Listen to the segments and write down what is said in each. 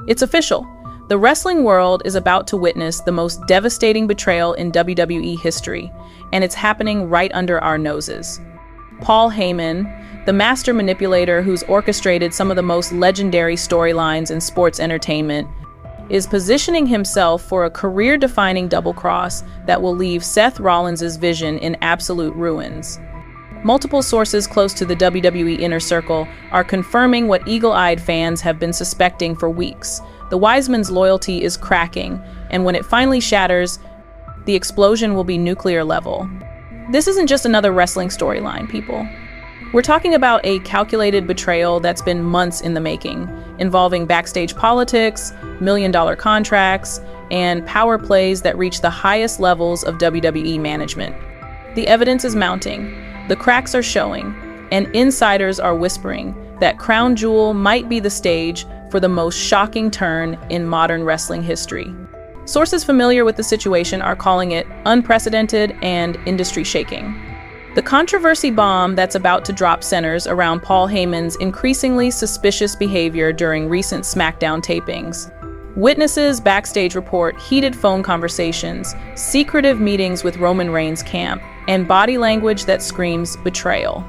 It's official. The wrestling world is about to witness the most devastating betrayal in WWE history, and it's happening right under our noses. Paul Heyman, the master manipulator who's orchestrated some of the most legendary storylines in sports entertainment, is positioning himself for a career-defining double-cross that will leave Seth Rollins' vision in absolute ruins. Multiple sources close to the WWE inner circle are confirming what eagle-eyed fans have been suspecting for weeks. The Wiseman's loyalty is cracking, and when it finally shatters, the explosion will be nuclear level. This isn't just another wrestling storyline, people. We're talking about a calculated betrayal that's been months in the making, involving backstage politics, million-dollar contracts, and power plays that reach the highest levels of WWE management. The evidence is mounting, the cracks are showing, and insiders are whispering that Crown Jewel might be the stage for the most shocking turn in modern wrestling history. Sources familiar with the situation are calling it unprecedented and industry-shaking. The controversy bomb that's about to drop centers around Paul Heyman's increasingly suspicious behavior during recent SmackDown tapings. Witnesses backstage report heated phone conversations, secretive meetings with Roman Reigns' camp, and body language that screams betrayal.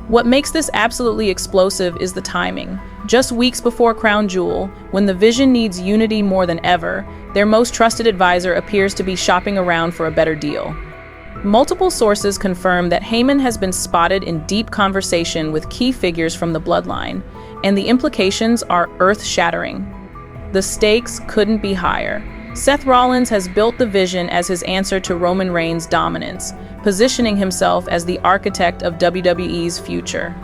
What makes this absolutely explosive is the timing. Just weeks before Crown Jewel, when the Vision needs unity more than ever, their most trusted advisor appears to be shopping around for a better deal. Multiple sources confirm that Heyman has been spotted in deep conversation with key figures from the bloodline, and the implications are earth-shattering. The stakes couldn't be higher. Seth Rollins has built the Vision as his answer to Roman Reigns' dominance, positioning himself as the architect of WWE's future.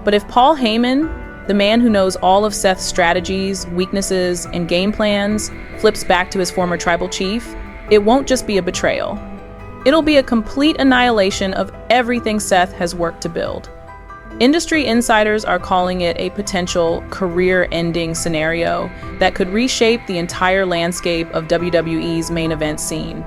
But if Paul Heyman, the man who knows all of Seth's strategies, weaknesses, and game plans, flips back to his former tribal chief, it won't just be a betrayal. It'll be a complete annihilation of everything Seth has worked to build. Industry insiders are calling it a potential career-ending scenario that could reshape the entire landscape of WWE's main event scene.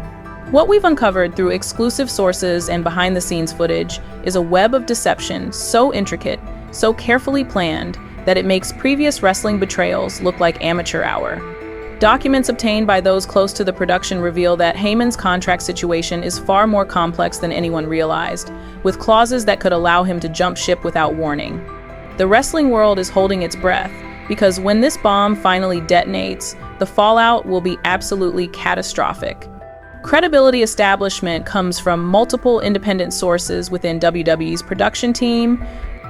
What we've uncovered through exclusive sources and behind-the-scenes footage is a web of deception so intricate, so carefully planned, that it makes previous wrestling betrayals look like amateur hour. Documents obtained by those close to the production reveal that Heyman's contract situation is far more complex than anyone realized, with clauses that could allow him to jump ship without warning. The wrestling world is holding its breath, because when this bomb finally detonates, the fallout will be absolutely catastrophic. Credibility establishment comes from multiple independent sources within WWE's production team,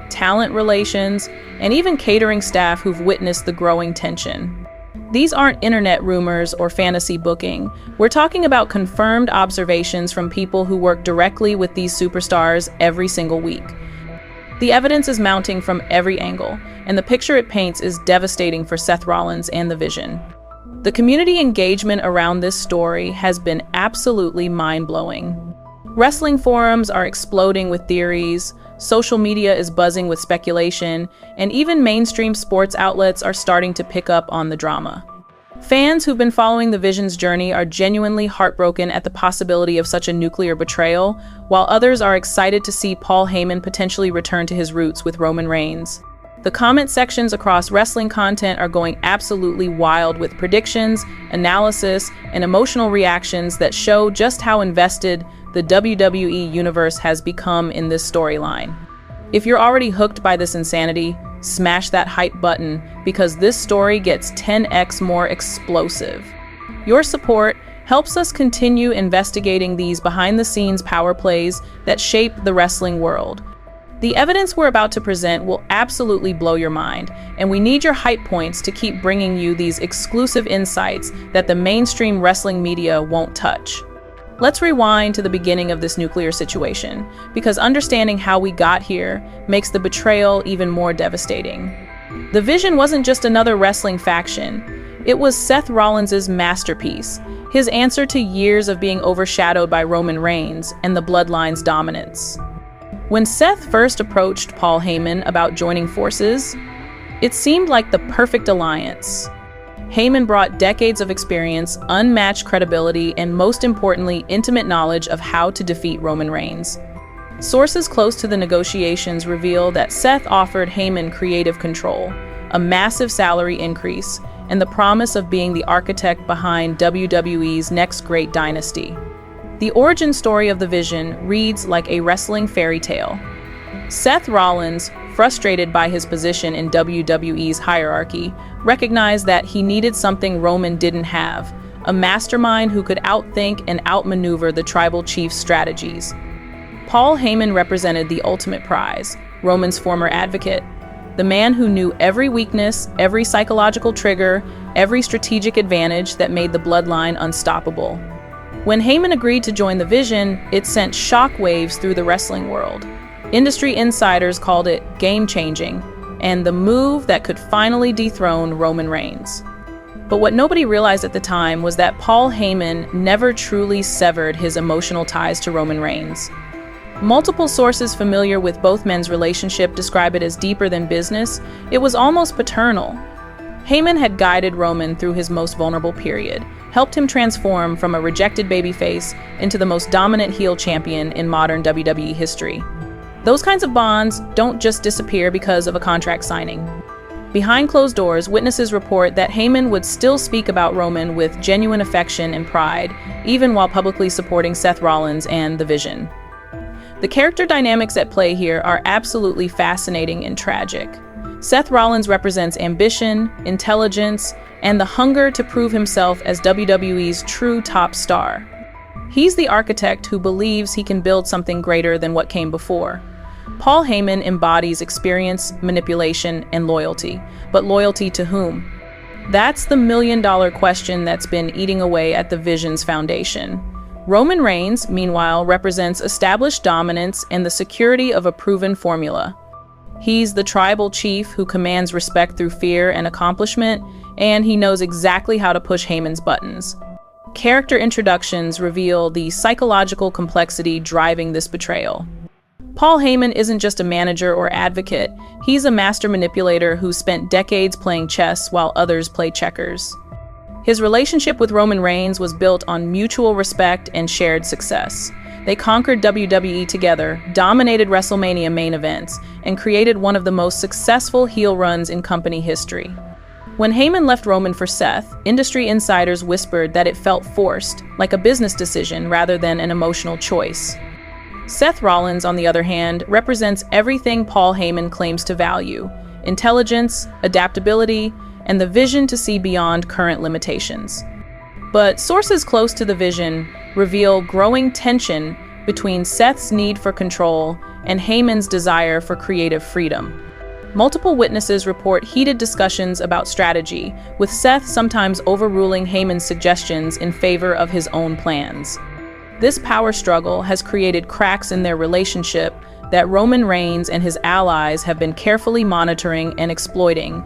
talent relations, and even catering staff who've witnessed the growing tension. These aren't internet rumors or fantasy booking. We're talking about confirmed observations from people who work directly with these superstars every single week. The evidence is mounting from every angle, and the picture it paints is devastating for Seth Rollins and the Vision. The community engagement around this story has been absolutely mind-blowing. Wrestling forums are exploding with theories, social media is buzzing with speculation, and even mainstream sports outlets are starting to pick up on the drama. Fans who've been following the Vision's journey are genuinely heartbroken at the possibility of such a nuclear betrayal, while others are excited to see Paul Heyman potentially return to his roots with Roman Reigns. The comment sections across wrestling content are going absolutely wild with predictions, analysis, and emotional reactions that show just how invested the WWE universe has become in this storyline. If you're already hooked by this insanity, smash that hype button, because this story gets 10x more explosive. Your support helps us continue investigating these behind-the-scenes power plays that shape the wrestling world. The evidence we're about to present will absolutely blow your mind, and we need your hype points to keep bringing you these exclusive insights that the mainstream wrestling media won't touch. Let's rewind to the beginning of this nuclear situation, because understanding how we got here makes the betrayal even more devastating. The Vision wasn't just another wrestling faction. It was Seth Rollins' masterpiece, his answer to years of being overshadowed by Roman Reigns and the Bloodline's dominance. When Seth first approached Paul Heyman about joining forces, it seemed like the perfect alliance. Heyman brought decades of experience, unmatched credibility, and most importantly, intimate knowledge of how to defeat Roman Reigns. Sources close to the negotiations reveal that Seth offered Heyman creative control, a massive salary increase, and the promise of being the architect behind WWE's next great dynasty. The origin story of the Vision reads like a wrestling fairy tale. Seth Rollins, frustrated by his position in WWE's hierarchy, recognized that he needed something Roman didn't have, a mastermind who could outthink and outmaneuver the tribal chief's strategies. Paul Heyman represented the ultimate prize, Roman's former advocate, the man who knew every weakness, every psychological trigger, every strategic advantage that made the bloodline unstoppable. When Heyman agreed to join the Vision, it sent shockwaves through the wrestling world. Industry insiders called it game-changing, and the move that could finally dethrone Roman Reigns. But what nobody realized at the time was that Paul Heyman never truly severed his emotional ties to Roman Reigns. Multiple sources familiar with both men's relationship describe it as deeper than business. It was almost paternal. Heyman had guided Roman through his most vulnerable period, helped him transform from a rejected babyface into the most dominant heel champion in modern WWE history. Those kinds of bonds don't just disappear because of a contract signing. Behind closed doors, witnesses report that Heyman would still speak about Roman with genuine affection and pride, even while publicly supporting Seth Rollins and the Vision. The character dynamics at play here are absolutely fascinating and tragic. Seth Rollins represents ambition, intelligence, and the hunger to prove himself as WWE's true top star. He's the architect who believes he can build something greater than what came before. Paul Heyman embodies experience, manipulation, and loyalty. But loyalty to whom? That's the million-dollar question that's been eating away at the Vision's foundation. Roman Reigns, meanwhile, represents established dominance and the security of a proven formula. He's the tribal chief who commands respect through fear and accomplishment, and he knows exactly how to push Heyman's buttons. Character introductions reveal the psychological complexity driving this betrayal. Paul Heyman isn't just a manager or advocate, he's a master manipulator who spent decades playing chess while others play checkers. His relationship with Roman Reigns was built on mutual respect and shared success. They conquered WWE together, dominated WrestleMania main events, and created one of the most successful heel runs in company history. When Heyman left Roman for Seth, industry insiders whispered that it felt forced, like a business decision rather than an emotional choice. Seth Rollins, on the other hand, represents everything Paul Heyman claims to value: intelligence, adaptability, and the vision to see beyond current limitations. But sources close to the Vision reveal growing tension between Seth's need for control and Heyman's desire for creative freedom. Multiple witnesses report heated discussions about strategy, with Seth sometimes overruling Heyman's suggestions in favor of his own plans. This power struggle has created cracks in their relationship that Roman Reigns and his allies have been carefully monitoring and exploiting.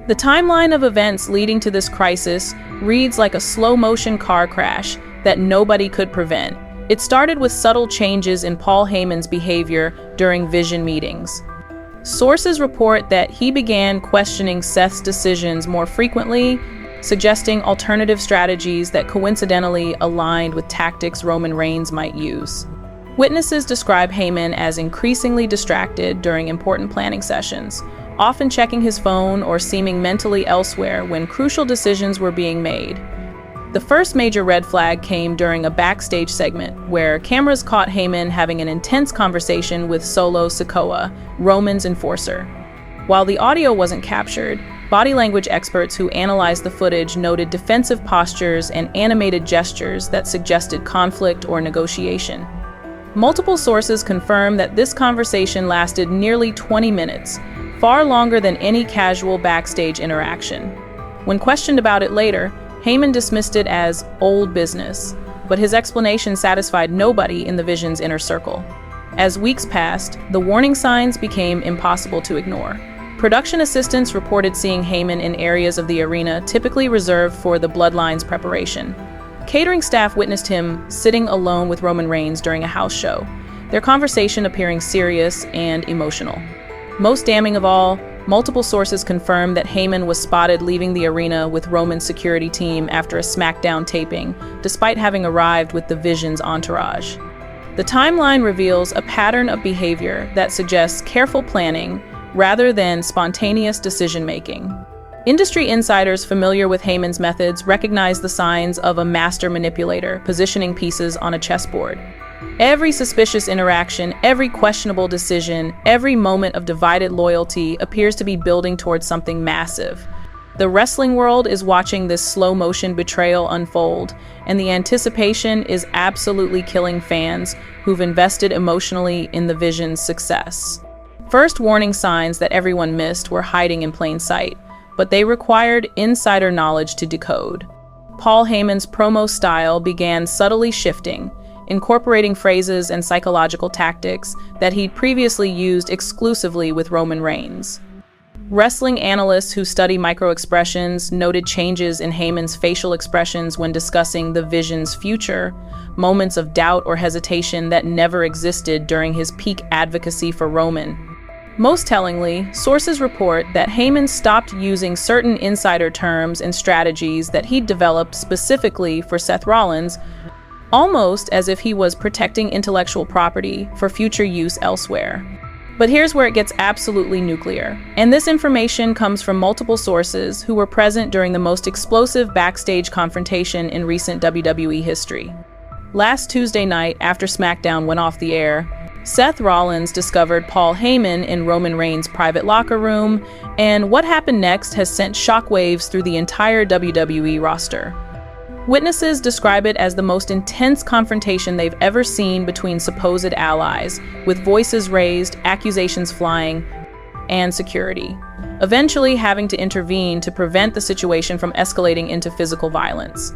The timeline of events leading to this crisis reads like a slow-motion car crash that nobody could prevent. It started with subtle changes in Paul Heyman's behavior during Vision meetings. Sources report that he began questioning Seth's decisions more frequently, suggesting alternative strategies that coincidentally aligned with tactics Roman Reigns might use. Witnesses describe Heyman as increasingly distracted during important planning sessions, often checking his phone or seeming mentally elsewhere when crucial decisions were being made. The first major red flag came during a backstage segment where cameras caught Heyman having an intense conversation with Solo Sikoa, Roman's enforcer. While the audio wasn't captured, body language experts who analyzed the footage noted defensive postures and animated gestures that suggested conflict or negotiation. Multiple sources confirm that this conversation lasted nearly 20 minutes, far longer than any casual backstage interaction. When questioned about it later, Heyman dismissed it as old business, but his explanation satisfied nobody in the Vision's inner circle. As weeks passed, the warning signs became impossible to ignore. Production assistants reported seeing Heyman in areas of the arena typically reserved for the Bloodline's preparation. Catering staff witnessed him sitting alone with Roman Reigns during a house show, their conversation appearing serious and emotional. Most damning of all, multiple sources confirmed that Heyman was spotted leaving the arena with Roman's security team after a SmackDown taping, despite having arrived with the Vision's entourage. The timeline reveals a pattern of behavior that suggests careful planning rather than spontaneous decision-making. Industry insiders familiar with Heyman's methods recognize the signs of a master manipulator positioning pieces on a chessboard. Every suspicious interaction, every questionable decision, every moment of divided loyalty appears to be building towards something massive. The wrestling world is watching this slow-motion betrayal unfold, and the anticipation is absolutely killing fans who've invested emotionally in the Vision's success. First warning signs that everyone missed were hiding in plain sight, but they required insider knowledge to decode. Paul Heyman's promo style began subtly shifting, incorporating phrases and psychological tactics that he'd previously used exclusively with Roman Reigns. Wrestling analysts who study microexpressions noted changes in Heyman's facial expressions when discussing the Vision's future, moments of doubt or hesitation that never existed during his peak advocacy for Roman. Most tellingly, sources report that Heyman stopped using certain insider terms and strategies that he'd developed specifically for Seth Rollins, almost as if he was protecting intellectual property for future use elsewhere. But here's where it gets absolutely nuclear. And this information comes from multiple sources who were present during the most explosive backstage confrontation in recent WWE history. Last Tuesday night, after SmackDown went off the air, Seth Rollins discovered Paul Heyman in Roman Reigns' private locker room, and what happened next has sent shockwaves through the entire WWE roster. Witnesses describe it as the most intense confrontation they've ever seen between supposed allies, with voices raised, accusations flying, and security, eventually having to intervene to prevent the situation from escalating into physical violence.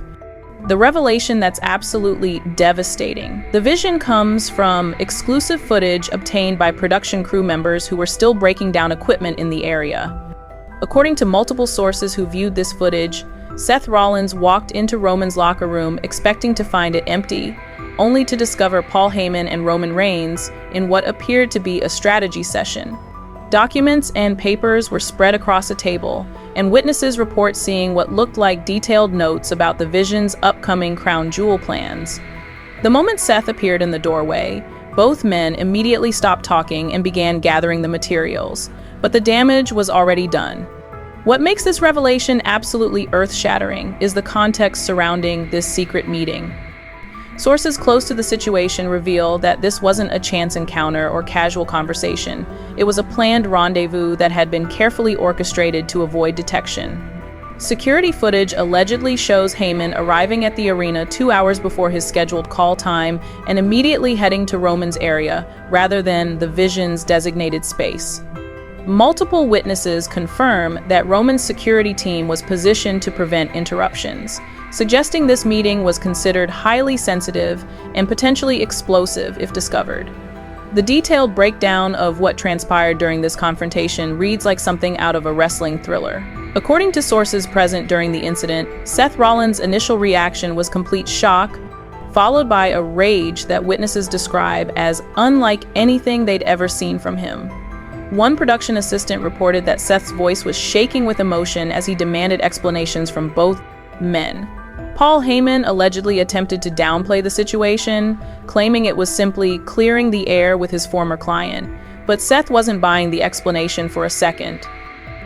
The revelation that's absolutely devastating. The vision comes from exclusive footage obtained by production crew members who were still breaking down equipment in the area. According to multiple sources who viewed this footage, Seth Rollins walked into Roman's locker room expecting to find it empty, only to discover Paul Heyman and Roman Reigns in what appeared to be a strategy session. Documents and papers were spread across a table, and witnesses report seeing what looked like detailed notes about the Vision's upcoming crown jewel plans. The moment Seth appeared in the doorway, both men immediately stopped talking and began gathering the materials, but the damage was already done. What makes this revelation absolutely earth-shattering is the context surrounding this secret meeting. Sources close to the situation reveal that this wasn't a chance encounter or casual conversation. It was a planned rendezvous that had been carefully orchestrated to avoid detection. Security footage allegedly shows Heyman arriving at the arena 2 hours before his scheduled call time and immediately heading to Roman's area rather than the Vision's designated space. Multiple witnesses confirm that Roman's security team was positioned to prevent interruptions, suggesting this meeting was considered highly sensitive and potentially explosive if discovered. The detailed breakdown of what transpired during this confrontation reads like something out of a wrestling thriller. According to sources present during the incident, Seth Rollins' initial reaction was complete shock, followed by a rage that witnesses describe as unlike anything they'd ever seen from him. One production assistant reported that Seth's voice was shaking with emotion as he demanded explanations from both men. Paul Heyman allegedly attempted to downplay the situation, claiming it was simply clearing the air with his former client, but Seth wasn't buying the explanation for a second.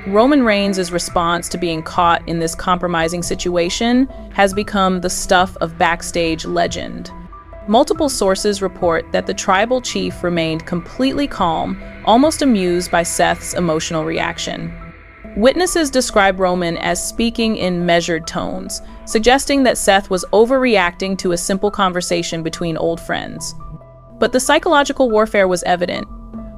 Roman Reigns' response to being caught in this compromising situation has become the stuff of backstage legend. Multiple sources report that the tribal chief remained completely calm, almost amused by Seth's emotional reaction. Witnesses describe Roman as speaking in measured tones, suggesting that Seth was overreacting to a simple conversation between old friends. But the psychological warfare was evident.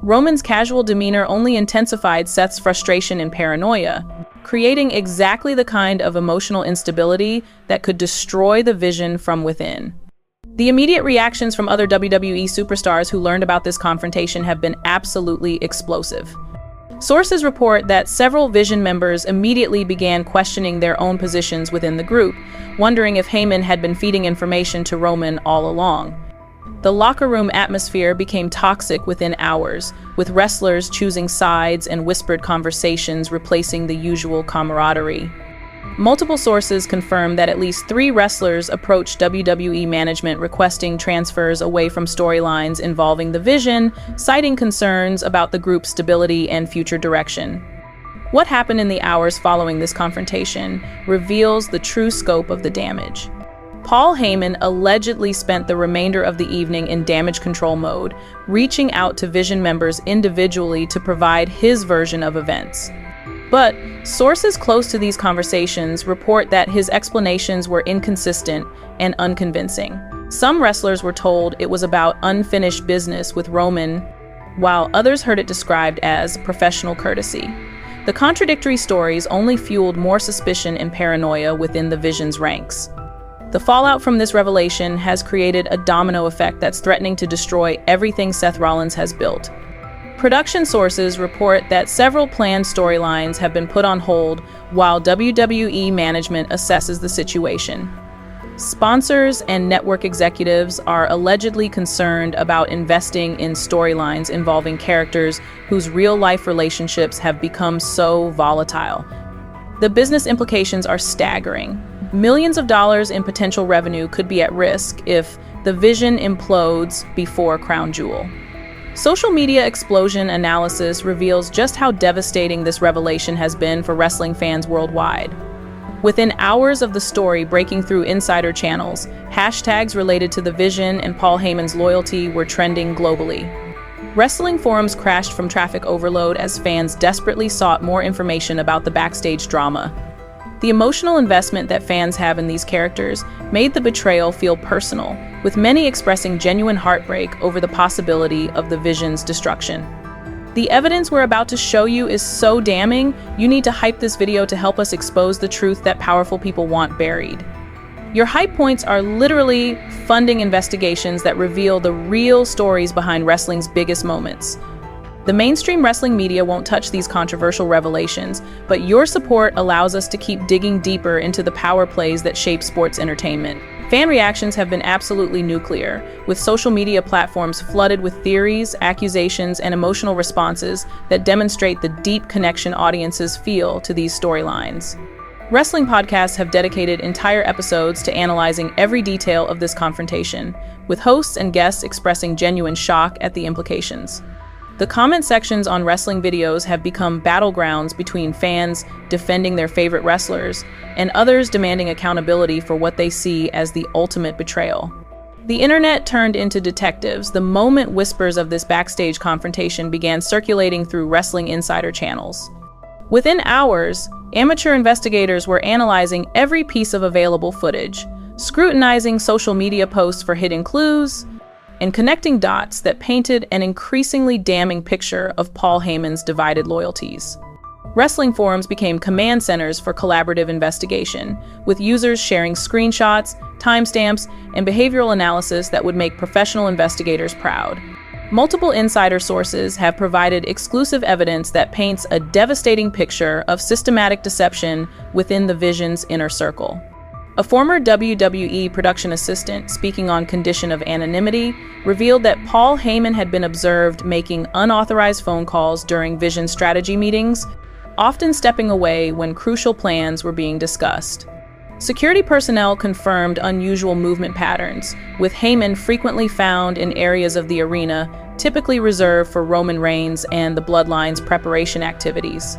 Roman's casual demeanor only intensified Seth's frustration and paranoia, creating exactly the kind of emotional instability that could destroy the Vision from within. The immediate reactions from other WWE superstars who learned about this confrontation have been absolutely explosive. Sources report that several Vision members immediately began questioning their own positions within the group, wondering if Heyman had been feeding information to Roman all along. The locker room atmosphere became toxic within hours, with wrestlers choosing sides and whispered conversations replacing the usual camaraderie. Multiple sources confirm that at least 3 wrestlers approached WWE management requesting transfers away from storylines involving the Vision, citing concerns about the group's stability and future direction. What happened in the hours following this confrontation reveals the true scope of the damage. Paul Heyman allegedly spent the remainder of the evening in damage control mode, reaching out to Vision members individually to provide his version of events. But sources close to these conversations report that his explanations were inconsistent and unconvincing. Some wrestlers were told it was about unfinished business with Roman, while others heard it described as professional courtesy. The contradictory stories only fueled more suspicion and paranoia within the Vision's ranks. The fallout from this revelation has created a domino effect that's threatening to destroy everything Seth Rollins has built. Production sources report that several planned storylines have been put on hold while WWE management assesses the situation. Sponsors and network executives are allegedly concerned about investing in storylines involving characters whose real-life relationships have become so volatile. The business implications are staggering. Millions of dollars in potential revenue could be at risk if the Vision implodes before Crown Jewel. Social media explosion analysis reveals just how devastating this revelation has been for wrestling fans worldwide. Within hours of the story breaking through insider channels, hashtags related to the Vision and Paul Heyman's loyalty were trending globally. Wrestling forums crashed from traffic overload as fans desperately sought more information about the backstage drama. The emotional investment that fans have in these characters made the betrayal feel personal, with many expressing genuine heartbreak over the possibility of the Vision's destruction. The evidence we're about to show you is so damning, you need to hype this video to help us expose the truth that powerful people want buried. Your hype points are literally funding investigations that reveal the real stories behind wrestling's biggest moments. The mainstream wrestling media won't touch these controversial revelations, but your support allows us to keep digging deeper into the power plays that shape sports entertainment. Fan reactions have been absolutely nuclear, with social media platforms flooded with theories, accusations, and emotional responses that demonstrate the deep connection audiences feel to these storylines. Wrestling podcasts have dedicated entire episodes to analyzing every detail of this confrontation, with hosts and guests expressing genuine shock at the implications. The comment sections on wrestling videos have become battlegrounds between fans defending their favorite wrestlers and others demanding accountability for what they see as the ultimate betrayal. The internet turned into detectives the moment whispers of this backstage confrontation began circulating through wrestling insider channels. Within hours, amateur investigators were analyzing every piece of available footage, scrutinizing social media posts for hidden clues, and connecting dots that painted an increasingly damning picture of Paul Heyman's divided loyalties. Wrestling forums became command centers for collaborative investigation, with users sharing screenshots, timestamps, and behavioral analysis that would make professional investigators proud. Multiple insider sources have provided exclusive evidence that paints a devastating picture of systematic deception within the Vision's inner circle. A former WWE production assistant, speaking on condition of anonymity, revealed that Paul Heyman had been observed making unauthorized phone calls during Vision strategy meetings, often stepping away when crucial plans were being discussed. Security personnel confirmed unusual movement patterns, with Heyman frequently found in areas of the arena typically reserved for Roman Reigns and the Bloodline's preparation activities.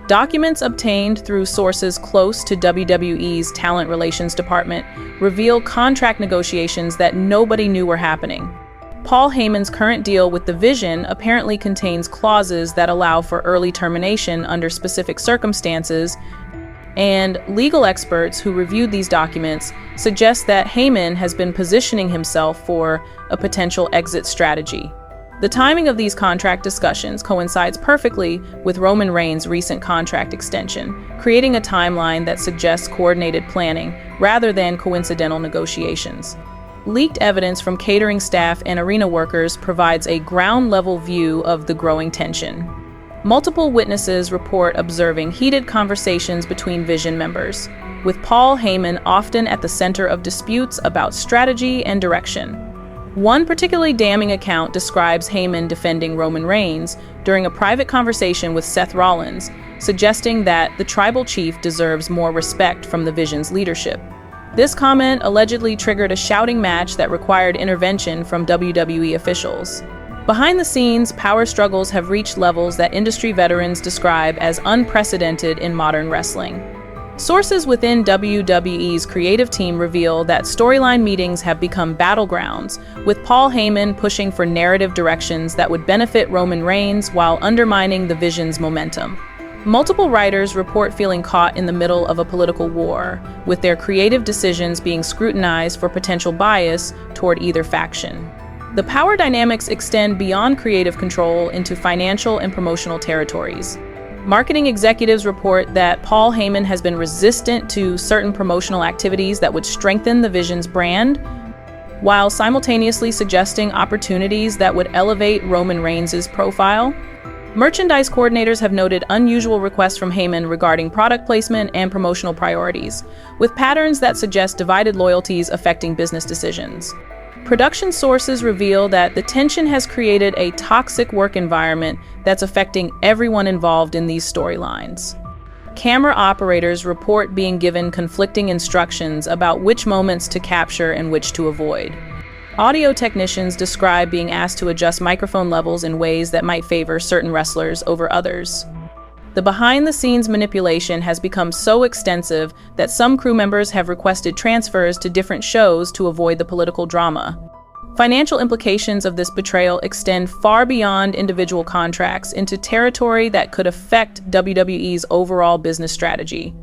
Documents obtained through sources close to WWE's Talent Relations Department reveal contract negotiations that nobody knew were happening. Paul Heyman's current deal with the Vision apparently contains clauses that allow for early termination under specific circumstances, and legal experts who reviewed these documents suggest that Heyman has been positioning himself for a potential exit strategy. The timing of these contract discussions coincides perfectly with Roman Reigns' recent contract extension, creating a timeline that suggests coordinated planning rather than coincidental negotiations. Leaked evidence from catering staff and arena workers provides a ground-level view of the growing tension. Multiple witnesses report observing heated conversations between Vision members, with Paul Heyman often at the center of disputes about strategy and direction. One particularly damning account describes Heyman defending Roman Reigns during a private conversation with Seth Rollins, suggesting that the tribal chief deserves more respect from the Vision's leadership. This comment allegedly triggered a shouting match that required intervention from WWE officials. Behind the scenes, power struggles have reached levels that industry veterans describe as unprecedented in modern wrestling. Sources within WWE's creative team reveal that storyline meetings have become battlegrounds, with Paul Heyman pushing for narrative directions that would benefit Roman Reigns while undermining the Vision's momentum. Multiple writers report feeling caught in the middle of a political war, with their creative decisions being scrutinized for potential bias toward either faction. The power dynamics extend beyond creative control into financial and promotional territories. Marketing executives report that Paul Heyman has been resistant to certain promotional activities that would strengthen the Vision's brand, while simultaneously suggesting opportunities that would elevate Roman Reigns' profile. Merchandise coordinators have noted unusual requests from Heyman regarding product placement and promotional priorities, with patterns that suggest divided loyalties affecting business decisions. Production sources reveal that the tension has created a toxic work environment that's affecting everyone involved in these storylines. Camera operators report being given conflicting instructions about which moments to capture and which to avoid. Audio technicians describe being asked to adjust microphone levels in ways that might favor certain wrestlers over others. The behind-the-scenes manipulation has become so extensive that some crew members have requested transfers to different shows to avoid the political drama. Financial implications of this betrayal extend far beyond individual contracts into territory that could affect WWE's overall business strategy.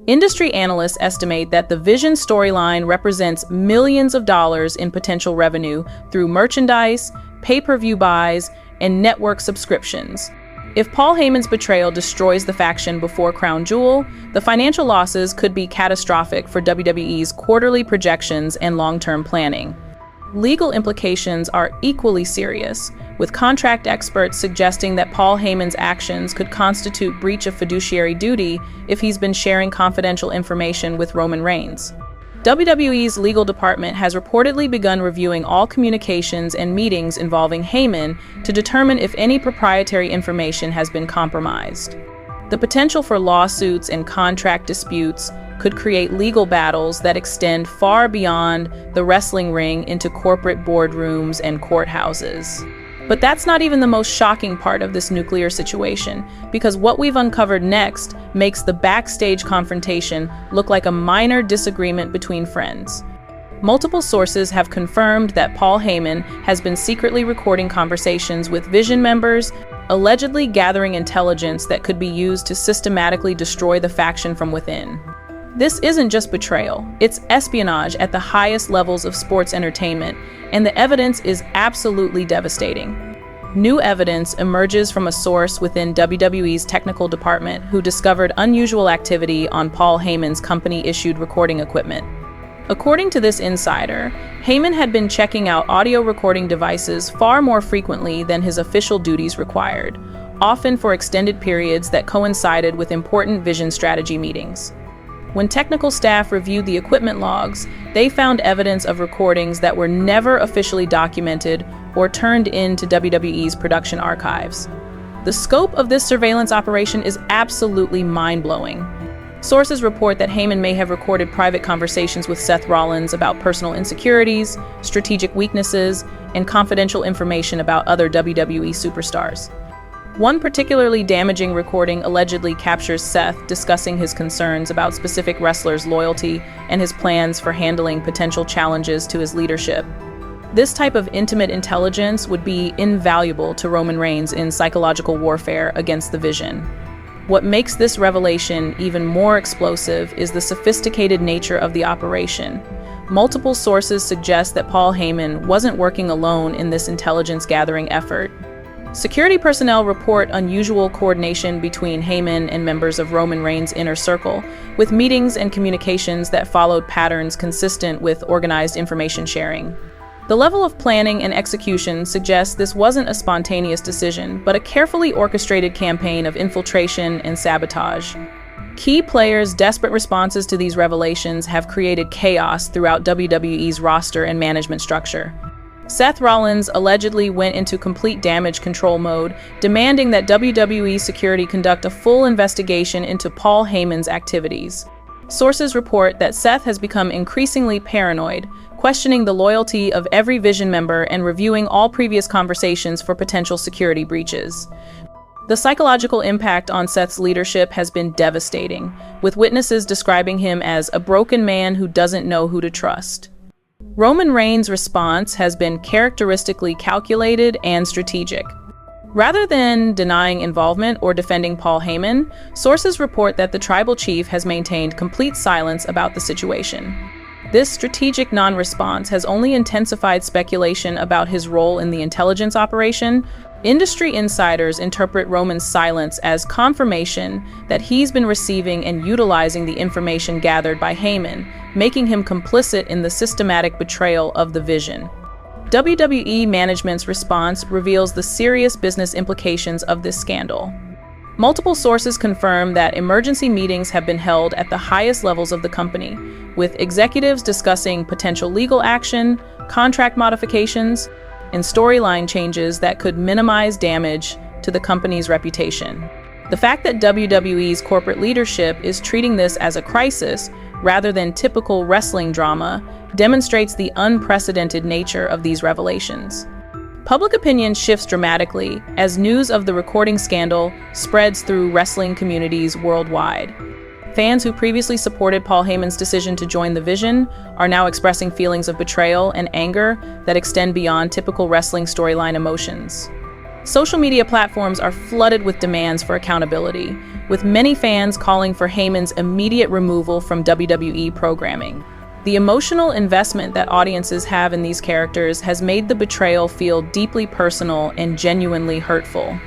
Industry analysts estimate that the Vision storyline represents millions of dollars in potential revenue through merchandise, pay-per-view buys, and network subscriptions. If Paul Heyman's betrayal destroys the faction before Crown Jewel, the financial losses could be catastrophic for WWE's quarterly projections and long-term planning. Legal implications are equally serious, with contract experts suggesting that Paul Heyman's actions could constitute breach of fiduciary duty if he's been sharing confidential information with Roman Reigns. WWE's legal department has reportedly begun reviewing all communications and meetings involving Heyman to determine if any proprietary information has been compromised. The potential for lawsuits and contract disputes could create legal battles that extend far beyond the wrestling ring into corporate boardrooms and courthouses. But that's not even the most shocking part of this nuclear situation, because what we've uncovered next makes the backstage confrontation look like a minor disagreement between friends. Multiple sources have confirmed that Paul Heyman has been secretly recording conversations with Vision members, allegedly gathering intelligence that could be used to systematically destroy the faction from within. This isn't just betrayal, it's espionage at the highest levels of sports entertainment, and the evidence is absolutely devastating. New evidence emerges from a source within WWE's technical department who discovered unusual activity on Paul Heyman's company-issued recording equipment. According to this insider, Heyman had been checking out audio recording devices far more frequently than his official duties required, often for extended periods that coincided with important Vision strategy meetings. When technical staff reviewed the equipment logs, they found evidence of recordings that were never officially documented or turned into WWE's production archives. The scope of this surveillance operation is absolutely mind-blowing. Sources report that Heyman may have recorded private conversations with Seth Rollins about personal insecurities, strategic weaknesses, and confidential information about other WWE superstars. One particularly damaging recording allegedly captures Seth discussing his concerns about specific wrestlers' loyalty and his plans for handling potential challenges to his leadership. This type of intimate intelligence would be invaluable to Roman Reigns in psychological warfare against the Vision. What makes this revelation even more explosive is the sophisticated nature of the operation. Multiple sources suggest that Paul Heyman wasn't working alone in this intelligence-gathering effort. Security personnel report unusual coordination between Heyman and members of Roman Reigns' inner circle, with meetings and communications that followed patterns consistent with organized information sharing. The level of planning and execution suggests this wasn't a spontaneous decision, but a carefully orchestrated campaign of infiltration and sabotage. Key players' desperate responses to these revelations have created chaos throughout WWE's roster and management structure. Seth Rollins allegedly went into complete damage control mode, demanding that WWE security conduct a full investigation into Paul Heyman's activities. Sources report that Seth has become increasingly paranoid, questioning the loyalty of every Vision member and reviewing all previous conversations for potential security breaches. The psychological impact on Seth's leadership has been devastating, with witnesses describing him as a broken man who doesn't know who to trust. Roman Reigns' response has been characteristically calculated and strategic. Rather than denying involvement or defending Paul Heyman, sources report that the tribal chief has maintained complete silence about the situation. This strategic non-response has only intensified speculation about his role in the intelligence operation. Industry insiders interpret Roman's silence as confirmation that he's been receiving and utilizing the information gathered by Heyman, making him complicit in the systematic betrayal of the Vision. WWE management's response reveals the serious business implications of this scandal. Multiple sources confirm that emergency meetings have been held at the highest levels of the company, with executives discussing potential legal action, contract modifications, and storyline changes that could minimize damage to the company's reputation. The fact that WWE's corporate leadership is treating this as a crisis rather than typical wrestling drama demonstrates the unprecedented nature of these revelations. Public opinion shifts dramatically as news of the recording scandal spreads through wrestling communities worldwide. Fans who previously supported Paul Heyman's decision to join the Vision are now expressing feelings of betrayal and anger that extend beyond typical wrestling storyline emotions. Social media platforms are flooded with demands for accountability, with many fans calling for Heyman's immediate removal from WWE programming. The emotional investment that audiences have in these characters has made the betrayal feel deeply personal and genuinely hurtful.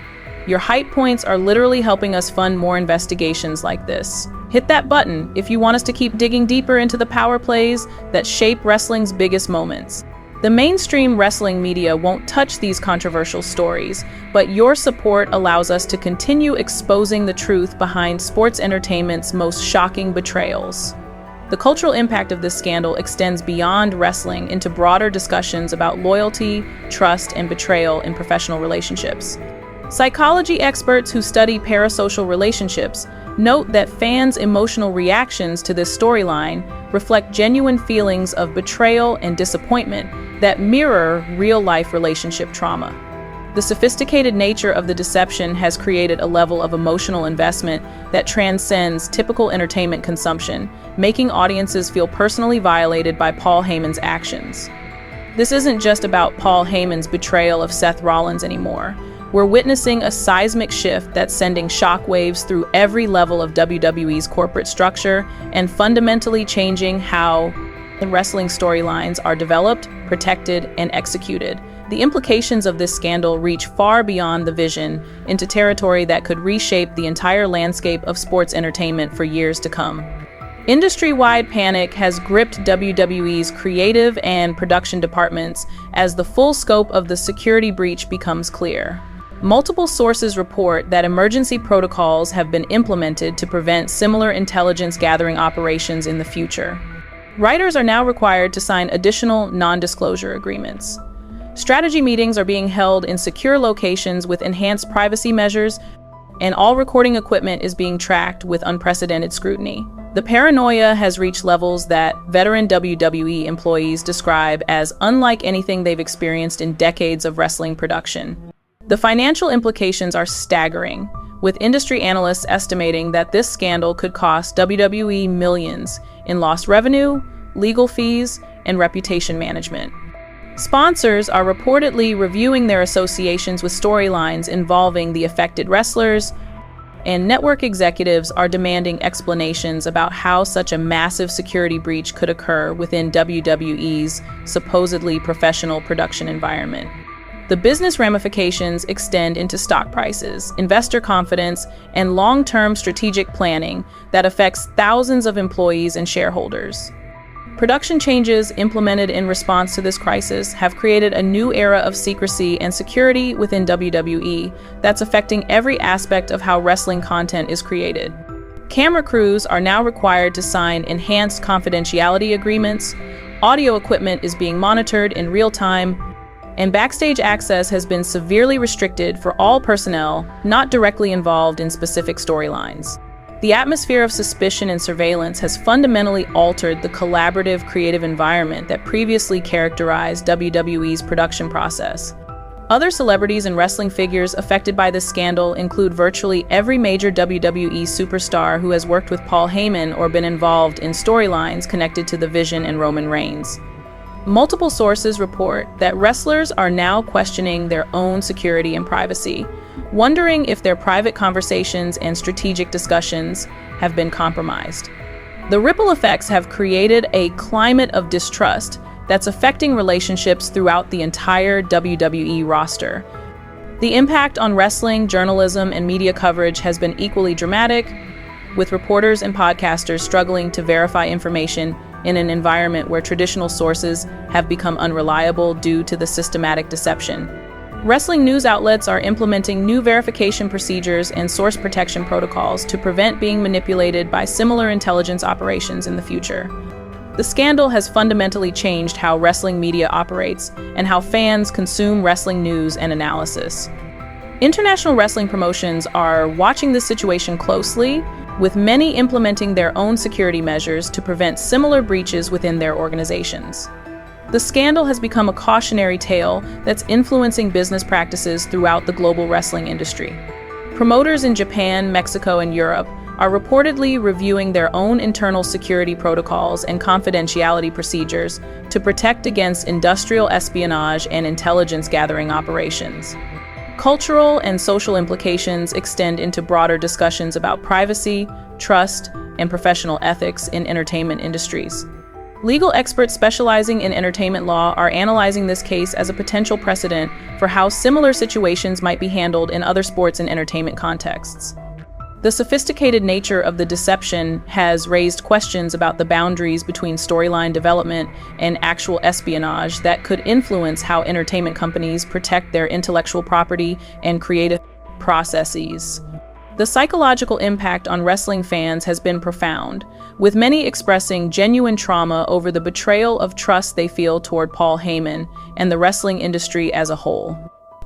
Your hype points are literally helping us fund more investigations like this. Hit that button if you want us to keep digging deeper into the power plays that shape wrestling's biggest moments. The mainstream wrestling media won't touch these controversial stories, but your support allows us to continue exposing the truth behind sports entertainment's most shocking betrayals. The cultural impact of this scandal extends beyond wrestling into broader discussions about loyalty, trust, and betrayal in professional relationships. Psychology experts who study parasocial relationships note that fans' emotional reactions to this storyline reflect genuine feelings of betrayal and disappointment that mirror real-life relationship trauma. The sophisticated nature of the deception has created a level of emotional investment that transcends typical entertainment consumption, making audiences feel personally violated by Paul Heyman's actions. This isn't just about Paul Heyman's betrayal of Seth Rollins anymore. We're witnessing a seismic shift that's sending shockwaves through every level of WWE's corporate structure and fundamentally changing how the wrestling storylines are developed, protected, and executed. The implications of this scandal reach far beyond the Vision into territory that could reshape the entire landscape of sports entertainment for years to come. Industry-wide panic has gripped WWE's creative and production departments as the full scope of the security breach becomes clear. Multiple sources report that emergency protocols have been implemented to prevent similar intelligence gathering operations in the future. Writers are now required to sign additional non-disclosure agreements. Strategy meetings are being held in secure locations with enhanced privacy measures, and all recording equipment is being tracked with unprecedented scrutiny. The paranoia has reached levels that veteran WWE employees describe as unlike anything they've experienced in decades of wrestling production. The financial implications are staggering, with industry analysts estimating that this scandal could cost WWE millions in lost revenue, legal fees, and reputation management. Sponsors are reportedly reviewing their associations with storylines involving the affected wrestlers, and network executives are demanding explanations about how such a massive security breach could occur within WWE's supposedly professional production environment. The business ramifications extend into stock prices, investor confidence, and long-term strategic planning that affects thousands of employees and shareholders. Production changes implemented in response to this crisis have created a new era of secrecy and security within WWE that's affecting every aspect of how wrestling content is created. Camera crews are now required to sign enhanced confidentiality agreements, audio equipment is being monitored in real time, and backstage access has been severely restricted for all personnel not directly involved in specific storylines. The atmosphere of suspicion and surveillance has fundamentally altered the collaborative, creative environment that previously characterized WWE's production process. Other celebrities and wrestling figures affected by this scandal include virtually every major WWE superstar who has worked with Paul Heyman or been involved in storylines connected to the Vision and Roman Reigns. Multiple sources report that wrestlers are now questioning their own security and privacy, wondering if their private conversations and strategic discussions have been compromised. The ripple effects have created a climate of distrust that's affecting relationships throughout the entire WWE roster. The impact on wrestling, journalism, and media coverage has been equally dramatic, with reporters and podcasters struggling to verify information in an environment where traditional sources have become unreliable due to the systematic deception. Wrestling news outlets are implementing new verification procedures and source protection protocols to prevent being manipulated by similar intelligence operations in the future. The scandal has fundamentally changed how wrestling media operates and how fans consume wrestling news and analysis. International wrestling promotions are watching this situation closely, with many implementing their own security measures to prevent similar breaches within their organizations. The scandal has become a cautionary tale that's influencing business practices throughout the global wrestling industry. Promoters in Japan, Mexico, and Europe are reportedly reviewing their own internal security protocols and confidentiality procedures to protect against industrial espionage and intelligence gathering operations. Cultural and social implications extend into broader discussions about privacy, trust, and professional ethics in entertainment industries. Legal experts specializing in entertainment law are analyzing this case as a potential precedent for how similar situations might be handled in other sports and entertainment contexts. The sophisticated nature of the deception has raised questions about the boundaries between storyline development and actual espionage that could influence how entertainment companies protect their intellectual property and creative processes. The psychological impact on wrestling fans has been profound, with many expressing genuine trauma over the betrayal of trust they feel toward Paul Heyman and the wrestling industry as a whole.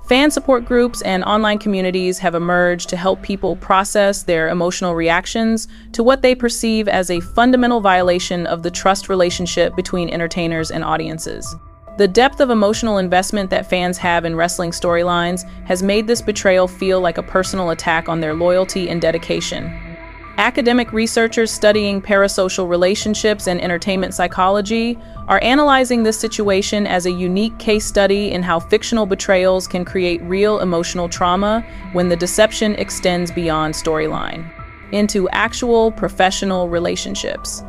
Fan support groups and online communities have emerged to help people process their emotional reactions to what they perceive as a fundamental violation of the trust relationship between entertainers and audiences. The depth of emotional investment that fans have in wrestling storylines has made this betrayal feel like a personal attack on their loyalty and dedication. Academic researchers studying parasocial relationships and entertainment psychology are analyzing this situation as a unique case study in how fictional betrayals can create real emotional trauma when the deception extends beyond storyline into actual professional relationships.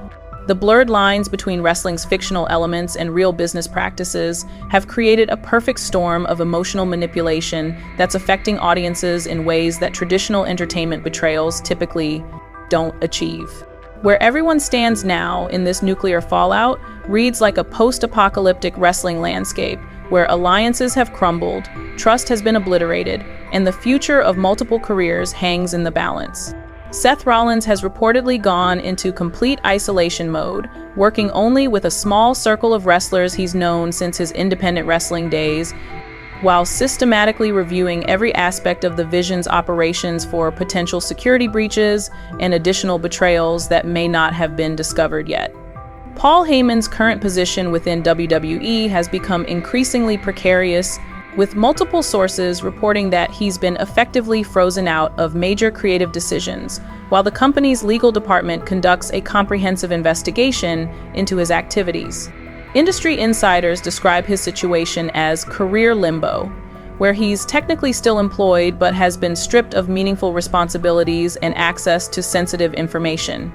The blurred lines between wrestling's fictional elements and real business practices have created a perfect storm of emotional manipulation that's affecting audiences in ways that traditional entertainment betrayals typically don't achieve. Where everyone stands now in this nuclear fallout reads like a post-apocalyptic wrestling landscape where alliances have crumbled, trust has been obliterated, and the future of multiple careers hangs in the balance. Seth Rollins has reportedly gone into complete isolation mode, working only with a small circle of wrestlers he's known since his independent wrestling days, while systematically reviewing every aspect of the Vision's operations for potential security breaches and additional betrayals that may not have been discovered yet. Paul Heyman's current position within WWE has become increasingly precarious, with multiple sources reporting that he's been effectively frozen out of major creative decisions, while the company's legal department conducts a comprehensive investigation into his activities. Industry insiders describe his situation as career limbo, where he's technically still employed but has been stripped of meaningful responsibilities and access to sensitive information.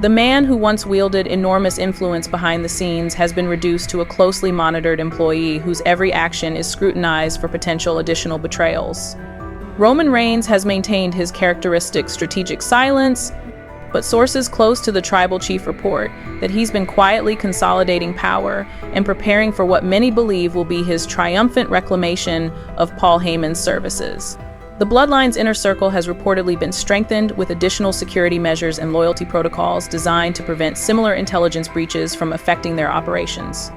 The man who once wielded enormous influence behind the scenes has been reduced to a closely monitored employee whose every action is scrutinized for potential additional betrayals. Roman Reigns has maintained his characteristic strategic silence, but sources close to the tribal chief report that he's been quietly consolidating power and preparing for what many believe will be his triumphant reclamation of Paul Heyman's services. The Bloodline's inner circle has reportedly been strengthened with additional security measures and loyalty protocols designed to prevent similar intelligence breaches from affecting their operations.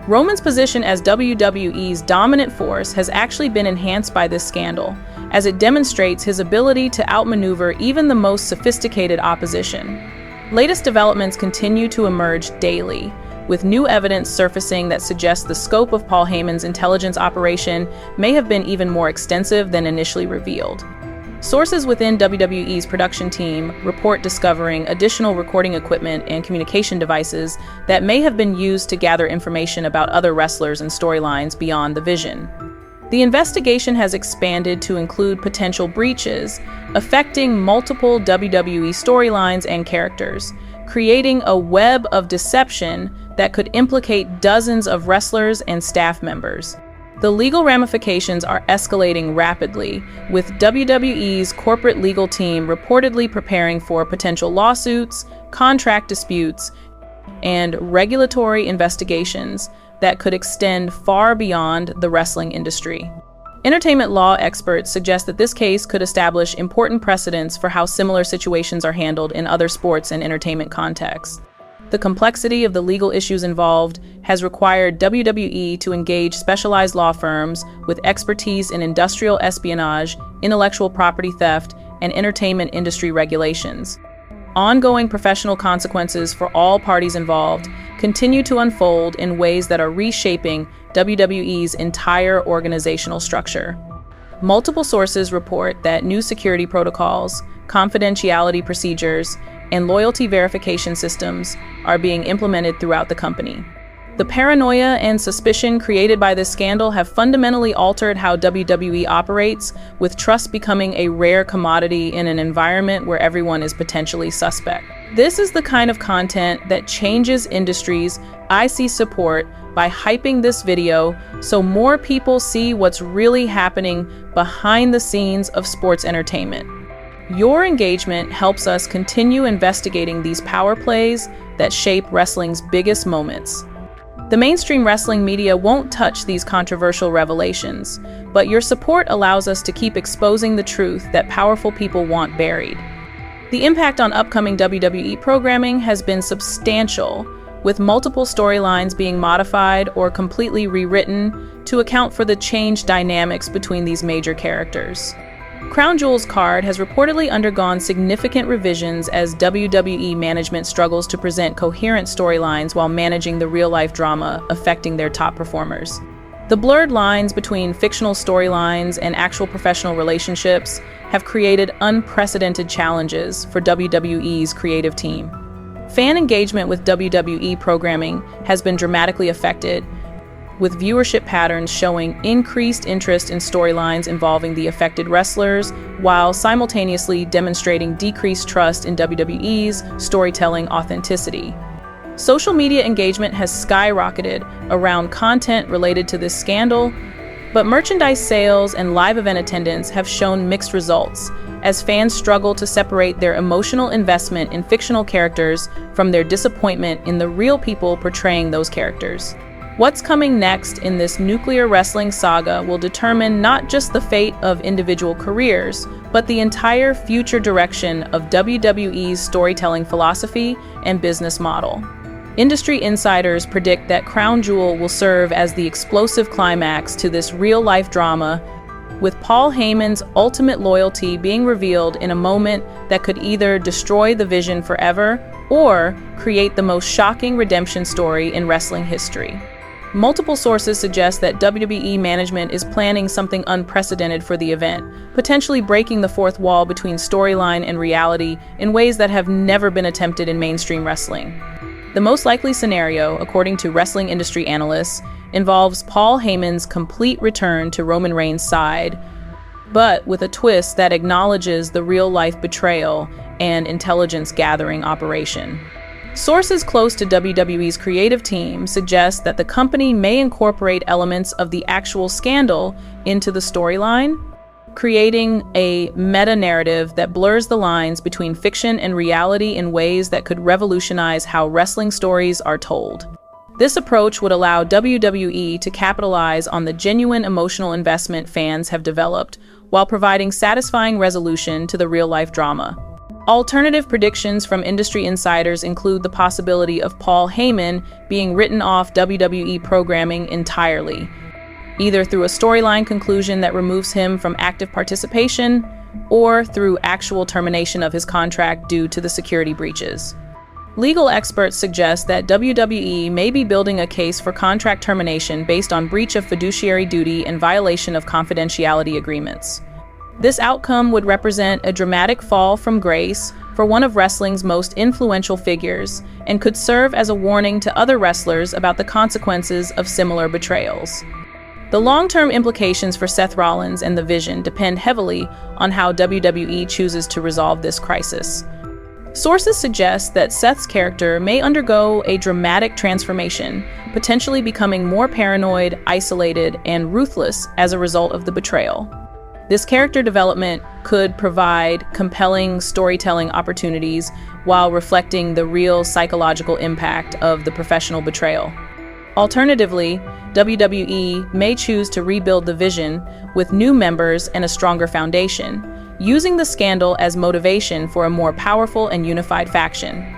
Roman's position as WWE's dominant force has actually been enhanced by this scandal, as it demonstrates his ability to outmaneuver even the most sophisticated opposition. Latest developments continue to emerge daily, with new evidence surfacing that suggests the scope of Paul Heyman's intelligence operation may have been even more extensive than initially revealed. Sources within WWE's production team report discovering additional recording equipment and communication devices that may have been used to gather information about other wrestlers and storylines beyond the Vision. The investigation has expanded to include potential breaches affecting multiple WWE storylines and characters, creating a web of deception that could implicate dozens of wrestlers and staff members. The legal ramifications are escalating rapidly, with WWE's corporate legal team reportedly preparing for potential lawsuits, contract disputes, and regulatory investigations that could extend far beyond the wrestling industry. Entertainment law experts suggest that this case could establish important precedents for how similar situations are handled in other sports and entertainment contexts. The complexity of the legal issues involved has required WWE to engage specialized law firms with expertise in industrial espionage, intellectual property theft, and entertainment industry regulations. Ongoing professional consequences for all parties involved continue to unfold in ways that are reshaping WWE's entire organizational structure. Multiple sources report that new security protocols, confidentiality procedures, and loyalty verification systems are being implemented throughout the company. The paranoia and suspicion created by this scandal have fundamentally altered how WWE operates, with trust becoming a rare commodity in an environment where everyone is potentially suspect. This is the kind of content that changes industries. I see support by hyping this video so more people see what's really happening behind the scenes of sports entertainment. Your engagement helps us continue investigating these power plays that shape wrestling's biggest moments. The mainstream wrestling media won't touch these controversial revelations, but your support allows us to keep exposing the truth that powerful people want buried. The impact on upcoming WWE programming has been substantial, with multiple storylines being modified or completely rewritten to account for the changed dynamics between these major characters. Crown Jewel's card has reportedly undergone significant revisions as WWE management struggles to present coherent storylines while managing the real-life drama affecting their top performers. The blurred lines between fictional storylines and actual professional relationships have created unprecedented challenges for WWE's creative team. Fan engagement with WWE programming has been dramatically affected, with viewership patterns showing increased interest in storylines involving the affected wrestlers, while simultaneously demonstrating decreased trust in WWE's storytelling authenticity. Social media engagement has skyrocketed around content related to this scandal, but merchandise sales and live event attendance have shown mixed results, as fans struggle to separate their emotional investment in fictional characters from their disappointment in the real people portraying those characters. What's coming next in this nuclear wrestling saga will determine not just the fate of individual careers, but the entire future direction of WWE's storytelling philosophy and business model. Industry insiders predict that Crown Jewel will serve as the explosive climax to this real-life drama, with Paul Heyman's ultimate loyalty being revealed in a moment that could either destroy the Vision forever or create the most shocking redemption story in wrestling history. Multiple sources suggest that WWE management is planning something unprecedented for the event, potentially breaking the fourth wall between storyline and reality in ways that have never been attempted in mainstream wrestling. The most likely scenario, according to wrestling industry analysts, involves Paul Heyman's complete return to Roman Reigns' side, but with a twist that acknowledges the real-life betrayal and intelligence-gathering operation. Sources close to WWE's creative team suggest that the company may incorporate elements of the actual scandal into the storyline, creating a meta-narrative that blurs the lines between fiction and reality in ways that could revolutionize how wrestling stories are told. This approach would allow WWE to capitalize on the genuine emotional investment fans have developed, while providing satisfying resolution to the real-life drama. Alternative predictions from industry insiders include the possibility of Paul Heyman being written off WWE programming entirely, either through a storyline conclusion that removes him from active participation or through actual termination of his contract due to the security breaches. Legal experts suggest that WWE may be building a case for contract termination based on breach of fiduciary duty and violation of confidentiality agreements. This outcome would represent a dramatic fall from grace for one of wrestling's most influential figures and could serve as a warning to other wrestlers about the consequences of similar betrayals. The long-term implications for Seth Rollins and the Vision depend heavily on how WWE chooses to resolve this crisis. Sources suggest that Seth's character may undergo a dramatic transformation, potentially becoming more paranoid, isolated, and ruthless as a result of the betrayal. This character development could provide compelling storytelling opportunities while reflecting the real psychological impact of the professional betrayal. Alternatively, WWE may choose to rebuild the Vision with new members and a stronger foundation, using the scandal as motivation for a more powerful and unified faction.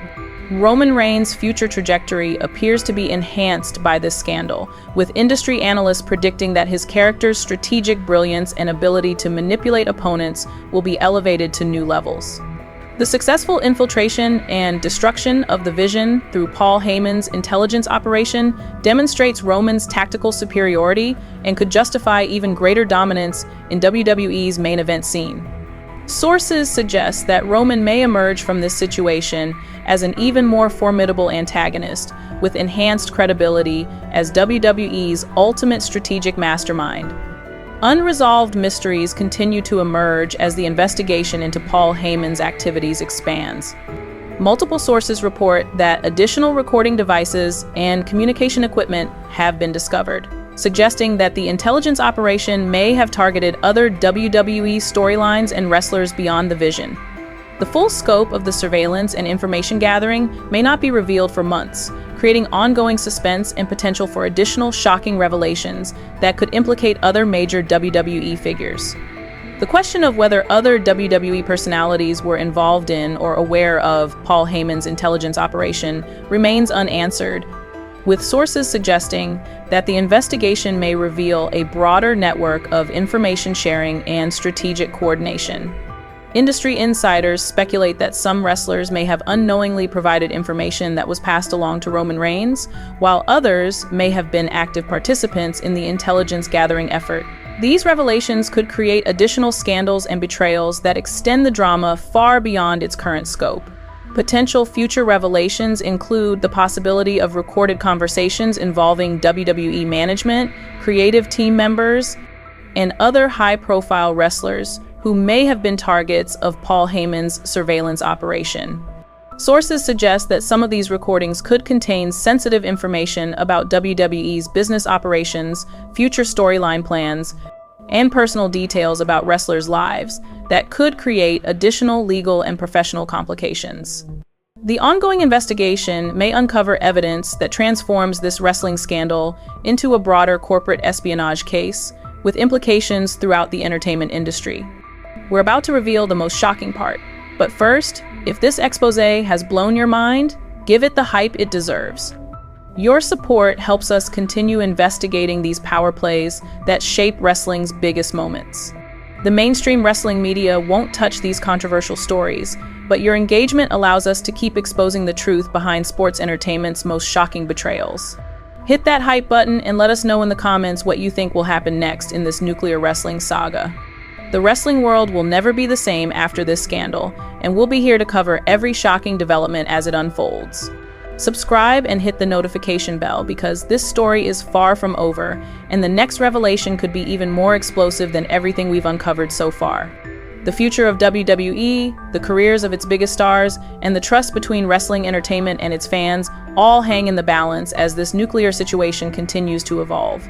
Roman Reigns' future trajectory appears to be enhanced by this scandal, with industry analysts predicting that his character's strategic brilliance and ability to manipulate opponents will be elevated to new levels. The successful infiltration and destruction of the Vision through Paul Heyman's intelligence operation demonstrates Roman's tactical superiority and could justify even greater dominance in WWE's main event scene. Sources suggest that Roman may emerge from this situation as an even more formidable antagonist, with enhanced credibility as WWE's ultimate strategic mastermind. Unresolved mysteries continue to emerge as the investigation into Paul Heyman's activities expands. Multiple sources report that additional recording devices and communication equipment have been discovered, suggesting that the intelligence operation may have targeted other WWE storylines and wrestlers beyond the Vision. The full scope of the surveillance and information gathering may not be revealed for months, creating ongoing suspense and potential for additional shocking revelations that could implicate other major WWE figures. The question of whether other WWE personalities were involved in or aware of Paul Heyman's intelligence operation remains unanswered, with sources suggesting that the investigation may reveal a broader network of information sharing and strategic coordination. Industry insiders speculate that some wrestlers may have unknowingly provided information that was passed along to Roman Reigns, while others may have been active participants in the intelligence gathering effort. These revelations could create additional scandals and betrayals that extend the drama far beyond its current scope. Potential future revelations include the possibility of recorded conversations involving WWE management, creative team members, and other high-profile wrestlers who may have been targets of Paul Heyman's surveillance operation. Sources suggest that some of these recordings could contain sensitive information about WWE's business operations, future storyline plans, and personal details about wrestlers' lives that could create additional legal and professional complications. The ongoing investigation may uncover evidence that transforms this wrestling scandal into a broader corporate espionage case, with implications throughout the entertainment industry. We're about to reveal the most shocking part, but first, if this expose has blown your mind, give it the hype it deserves. Your support helps us continue investigating these power plays that shape wrestling's biggest moments. The mainstream wrestling media won't touch these controversial stories, but your engagement allows us to keep exposing the truth behind sports entertainment's most shocking betrayals. Hit that hype button and let us know in the comments what you think will happen next in this nuclear wrestling saga. The wrestling world will never be the same after this scandal, and we'll be here to cover every shocking development as it unfolds. Subscribe and hit the notification bell because this story is far from over, and the next revelation could be even more explosive than everything we've uncovered so far. The future of WWE, the careers of its biggest stars, and the trust between wrestling entertainment and its fans all hang in the balance as this nuclear situation continues to evolve.